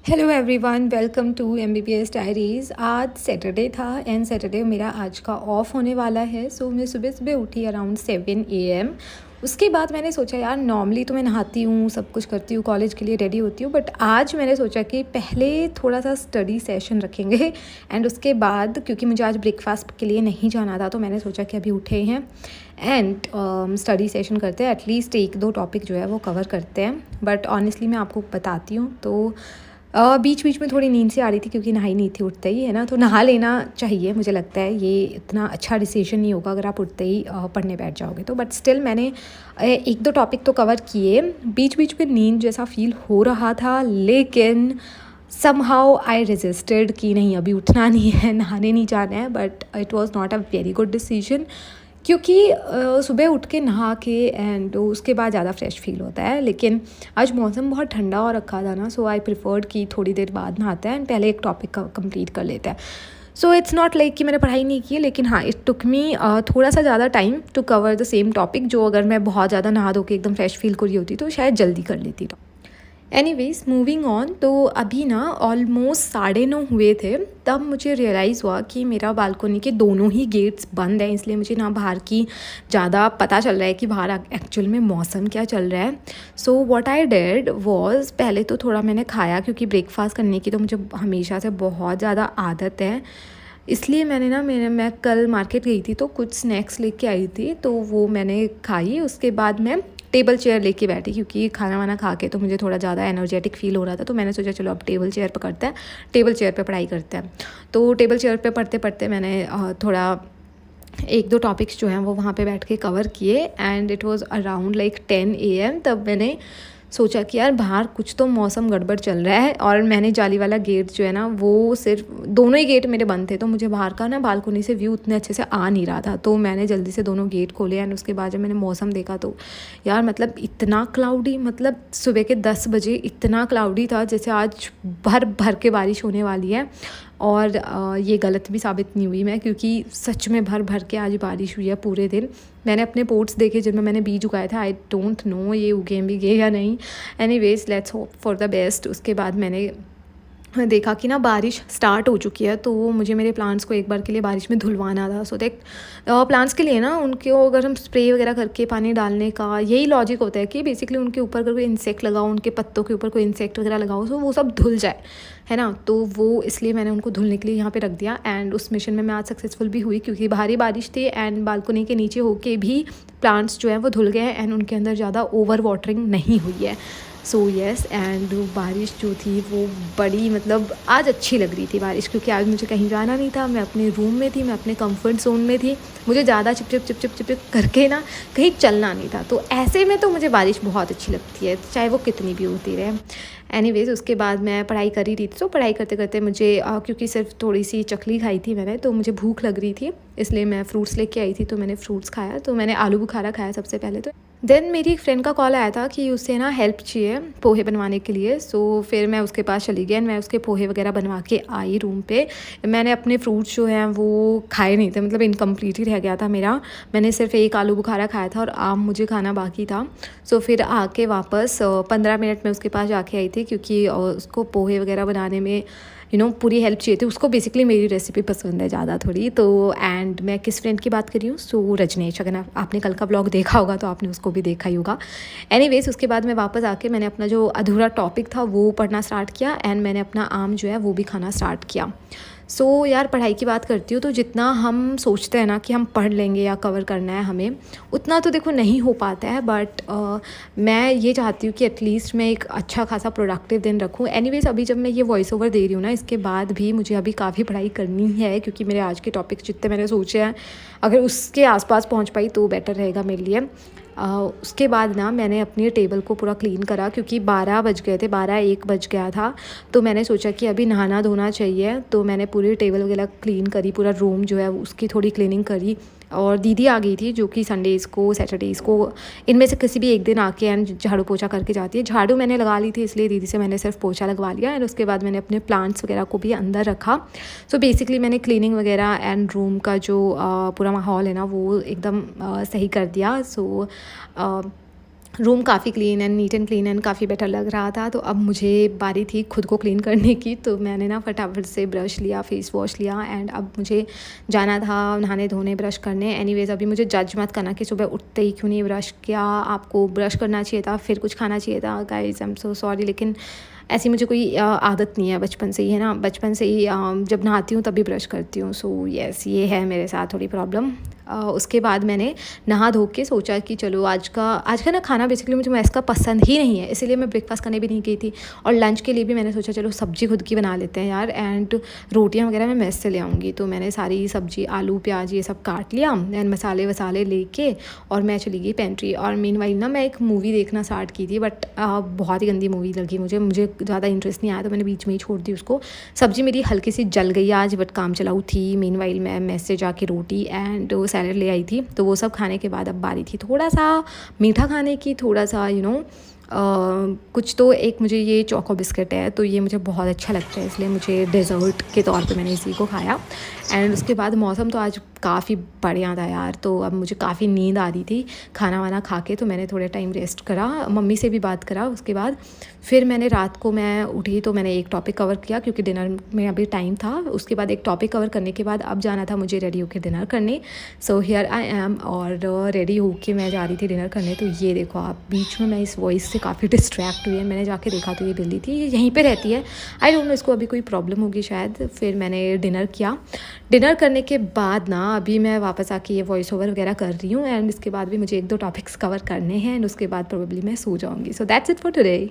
Hello everyone, welcome to MBBS diaries. आज Saturday था and Saturday मेरा आज का ऑफ होने वाला है। सो मैं सुबह सुबह उठी अराउंड 7 AM। उसके बाद मैंने सोचा यार नॉर्मली तो मैं नहाती हूँ, सब कुछ करती हूँ, कॉलेज के लिए रेडी होती हूँ, बट आज मैंने सोचा कि पहले थोड़ा सा स्टडी सेशन रखेंगे एंड उसके बाद क्योंकि मुझे आज ब्रेकफास्ट के लिए नहीं जाना था तो मैंने सोचा कि अभी उठे हैं एंड स्टडी सेशन करते हैं, एटलीस्ट एक दो टॉपिक जो है वो कवर करते हैं। बट ऑनेस्टली मैं आपको बताती हूँ तो बीच बीच में थोड़ी नींद से आ रही थी क्योंकि नहाई नहीं थी उठते ही, है ना। तो नहा लेना चाहिए, मुझे लगता है ये इतना अच्छा डिसीजन नहीं होगा अगर आप उठते ही पढ़ने बैठ जाओगे तो। बट स्टिल मैंने एक दो टॉपिक तो कवर किए। बीच बीच में नींद जैसा फील हो रहा था लेकिन समहाउ आई रेजिस्टेड कि नहीं अभी उठना नहीं है, नहाने नहीं जाना है। But it was not a very good decision क्योंकि सुबह उठ के नहा के एंड उसके बाद ज़्यादा फ्रेश फील होता है। लेकिन आज मौसम बहुत ठंडा और रखा था ना, सो आई प्रिफर्ड कि थोड़ी देर बाद नहाते हैं एंड पहले एक टॉपिक कंप्लीट कर लेते हैं। सो इट्स नॉट लाइक कि मैंने पढ़ाई नहीं की, लेकिन हाँ इट टुक मी थोड़ा सा ज़्यादा time to cover the same topic, जो अगर मैं बहुत ज़्यादा नहा धो के एकदम फ्रेश फील कर रही होती तो शायद जल्दी कर लेती। एनीवेज मूविंग ऑन, तो अभी ना ऑलमोस्ट 9:30 हुए थे तब मुझे रियलाइज़ हुआ कि मेरा बालकोनी के दोनों ही गेट्स बंद हैं, इसलिए मुझे ना बाहर की ज़्यादा पता चल रहा है कि बाहर एक्चुअल में मौसम क्या चल रहा है। So what I did was, पहले तो थोड़ा मैंने खाया क्योंकि ब्रेकफास्ट करने की तो मुझे हमेशा से बहुत ज़्यादा आदत है, इसलिए मैंने ना मैं कल मार्केट गई थी तो कुछ स्नैक्स लेके आई थी तो वो मैंने खाई। उसके बाद मैं टेबल चेयर लेके बैठी क्योंकि खाना वाना खा के तो मुझे थोड़ा ज़्यादा एनर्जेटिक फील हो रहा था, तो मैंने सोचा चलो अब टेबल चेयर पर करते हैं, टेबल चेयर पे पढ़ाई करते हैं। तो टेबल चेयर पे पढ़ते पढ़ते मैंने थोड़ा एक दो टॉपिक्स जो हैं वो वहाँ पे बैठ के कवर किए and it was around like 10 AM। तब मैंने सोचा कि यार बाहर कुछ तो मौसम गड़बड़ चल रहा है, और मैंने जाली वाला गेट जो है ना वो सिर्फ दोनों ही गेट मेरे बंद थे तो मुझे बाहर का ना बालकोनी से व्यू उतने अच्छे से आ नहीं रहा था। तो मैंने जल्दी से दोनों गेट खोले एंड उसके बाद जब मैंने मौसम देखा तो यार मतलब इतना क्लाउडी, मतलब सुबह के 10 बजे इतना क्लाउडी था जैसे आज भर भर के बारिश होने वाली है। और ये गलत भी साबित नहीं हुई मैं, क्योंकि सच में भर भर के आज बारिश हुई है पूरे दिन। मैंने अपने पोट्स देखे जिनमें मैंने बीज उगाए थे, आई डोंट नो ये उगे भी गए या नहीं। Anyways let's hope for the best. उसके बाद मैंने देखा कि ना बारिश स्टार्ट हो चुकी है तो मुझे मेरे प्लांट्स को एक बार के लिए बारिश में धुलवाना था। सो दैट प्लांट्स के लिए ना उनको अगर हम स्प्रे वगैरह करके पानी डालने का यही लॉजिक होता है कि बेसिकली उनके ऊपर अगर कोई इंसेक्ट लगाओ, उनके पत्तों के ऊपर कोई इंसेक्ट वगैरह लगाओ तो वो सब धुल जाए, है ना। तो वो इसलिए मैंने उनको धुलने के लिए यहाँ पे रख दिया एंड उस मिशन में मैं आज सक्सेसफुल भी हुई क्योंकि भारी बारिश थी एंड बालकनी के नीचे होके भी प्लांट्स जो हैं वो धुल गए हैं एंड उनके अंदर ज़्यादा ओवर वाटरिंग नहीं हुई है। सो येस, एंड बारिश जो थी वो बड़ी मतलब आज अच्छी लग रही थी बारिश, क्योंकि आज मुझे कहीं जाना नहीं था, मैं अपने रूम में थी, मैं अपने कंफर्ट जोन में थी, मुझे ज़्यादा chip chip chip chip chip करके ना कहीं चलना नहीं था। तो ऐसे में तो मुझे बारिश बहुत अच्छी लगती है चाहे वो कितनी भी होती रहे। एनीवेज उसके बाद मैं पढ़ाई कर ही रही थी तो पढ़ाई करते करते मुझे क्योंकि सिर्फ थोड़ी सी चकली खाई थी मैंने तो मुझे भूख लग रही थी, इसलिए मैं फ्रूट्स लेके आई थी तो मैंने फ्रूट्स खाया। तो मैंने आलू बुखारा खाया सबसे पहले। तो देन मेरी एक फ्रेंड का कॉल आया था कि उसे ना हेल्प चाहिए पोहे बनवाने के लिए। सो फिर मैं उसके पास चली गई एंड मैं उसके पोहे वगैरह बनवा के आई रूम पे। मैंने अपने फ्रूट्स जो हैं वो खाए नहीं थे, मतलब इनकम्प्लीट ही रह गया था मेरा। मैंने सिर्फ एक आलू बुखारा खाया था और आम मुझे खाना बाकी था। सो फिर आके वापस 15 मिनट में उसके पास जाके आई थी क्योंकि उसको पोहे वगैरह बनाने में पूरी हेल्प चाहिए थी। उसको बेसिकली मेरी रेसिपी पसंद है ज़्यादा थोड़ी तो। एंड मैं किस फ्रेंड की बात कर रही हूँ, सो रजनीश। अगर आपने कल का ब्लॉग देखा होगा तो आपने उसको भी देखा ही होगा। एनीवेज उसके बाद मैं वापस आके मैंने अपना जो अधूरा टॉपिक था वो पढ़ना स्टार्ट किया एंड मैंने अपना आम जो है वो भी खाना स्टार्ट किया। सो यार पढ़ाई की बात करती हूँ तो जितना हम सोचते हैं ना कि हम पढ़ लेंगे या कवर करना है हमें, उतना तो देखो नहीं हो पाता है। बट मैं ये चाहती हूँ कि एटलीस्ट मैं एक अच्छा खासा प्रोडक्टिव दिन रखूँ। एनीवेज अभी जब मैं ये वॉइस ओवर दे रही हूँ ना, इसके बाद भी मुझे अभी काफ़ी पढ़ाई करनी है क्योंकि मेरे आज के टॉपिक्स जितने मैंने सोचे हैं अगर उसके आसपास पहुँच पाई तो बेटर रहेगा मेरे लिए। उसके बाद ना मैंने अपनी टेबल को पूरा क्लीन करा क्योंकि 12 बज गए थे, 12-1 बज गया था। तो मैंने सोचा कि अभी नहाना धोना चाहिए, तो मैंने पूरी टेबल वगैरह क्लीन करी, पूरा रूम जो है उसकी थोड़ी क्लीनिंग करी। और दीदी आ गई थी जो कि संडेज़ को सैटरडेज़ को इनमें से किसी भी एक दिन आके एंड झाड़ू पोछा करके जाती है। झाड़ू मैंने लगा ली थी इसलिए दीदी से मैंने सिर्फ पोछा लगवा लिया एंड उसके बाद मैंने अपने प्लांट्स वगैरह को भी अंदर रखा। सो बेसिकली मैंने क्लीनिंग वगैरह एंड रूम का जो पूरा माहौल है ना वो एकदम सही कर दिया। सो रूम काफ़ी clean and neat and clean and काफ़ी बेटर लग रहा था। तो अब मुझे बारी थी खुद को क्लीन करने की, तो मैंने ना फटाफट से ब्रश लिया, फेस वॉश लिया एंड अब मुझे जाना था नहाने धोने ब्रश करने। एनीवेज़ अभी मुझे जज मत करना कि सुबह उठते ही क्यों नहीं ब्रश किया, आपको ब्रश करना चाहिए था, फिर कुछ खाना चाहिए था। Guys I am so sorry, लेकिन ऐसी मुझे कोई आदत नहीं है बचपन से ही, है ना। बचपन से ही जब नहाती हूँ तभी ब्रश करती हूँ। सो येस, ये है मेरे साथ थोड़ी प्रॉब्लम। उसके बाद मैंने नहा धो के सोचा कि चलो आज का ना खाना बेसिकली मुझे मैस का पसंद ही नहीं है, इसीलिए मैं ब्रेकफास्ट करने भी नहीं गई थी। और लंच के लिए भी मैंने सोचा चलो सब्ज़ी खुद की बना लेते हैं यार, एंड रोटियां वगैरह मैं मैस से ले आऊँगी। तो मैंने सारी सब्ज़ी, आलू प्याज ये सब काट लिया एंड मसाले वसाले लेके और मैं चली गई पेंट्री। और मीनवाइल ना मैं एक मूवी देखना स्टार्ट की थी, बट बहुत ही गंदी मूवी लगी मुझे ज़्यादा इंटरेस्ट नहीं आया, तो मैंने बीच में ही छोड़ दी उसको। सब्ज़ी मेरी हल्की सी जल गई आज, बट काम चलाऊ थी। मीनवाइल मैं मैस से जाके रोटी एंड सैलड ले आई थी। तो वो सब खाने के बाद अब बारी थी थोड़ा सा मीठा खाने की, थोड़ा सा कुछ तो एक मुझे ये चोको बिस्किट है, तो ये मुझे बहुत अच्छा लगता है, इसलिए मुझे डेज़र्ट के तौर पे मैंने इसी को खाया। एंड उसके बाद मौसम तो आज काफ़ी बढ़िया था यार, तो अब मुझे काफ़ी नींद आ रही थी खाना वाना खा के, तो मैंने थोड़े टाइम रेस्ट करा, मम्मी से भी बात करा। उसके बाद फिर मैंने रात को मैं उठी तो मैंने एक टॉपिक कवर किया क्योंकि डिनर में अभी टाइम था। उसके बाद एक टॉपिक कवर करने के बाद अब जाना था मुझे रेडी होकर डिनर करने। सो हियर आई एम, और रेडी होके मैं जा रही थी डिनर करने। तो ये देखो आप, बीच में मैं इस वॉइस से काफ़ी डिस्ट्रैक्ट हुई है। मैंने जाके देखा तो ये बिल्ली थी, ये यहीं पे रहती है। आई डोंट नो इसको अभी कोई प्रॉब्लम होगी शायद। फिर मैंने डिनर किया। डिनर करने के बाद ना अभी मैं वापस आके ये वॉइस ओवर वगैरह कर रही हूँ, एंड इसके बाद भी मुझे 1-2 टॉपिक्स कवर करने हैं एंड उसके बाद प्रोबेबली मैं सो जाऊँगी। So that's it for today.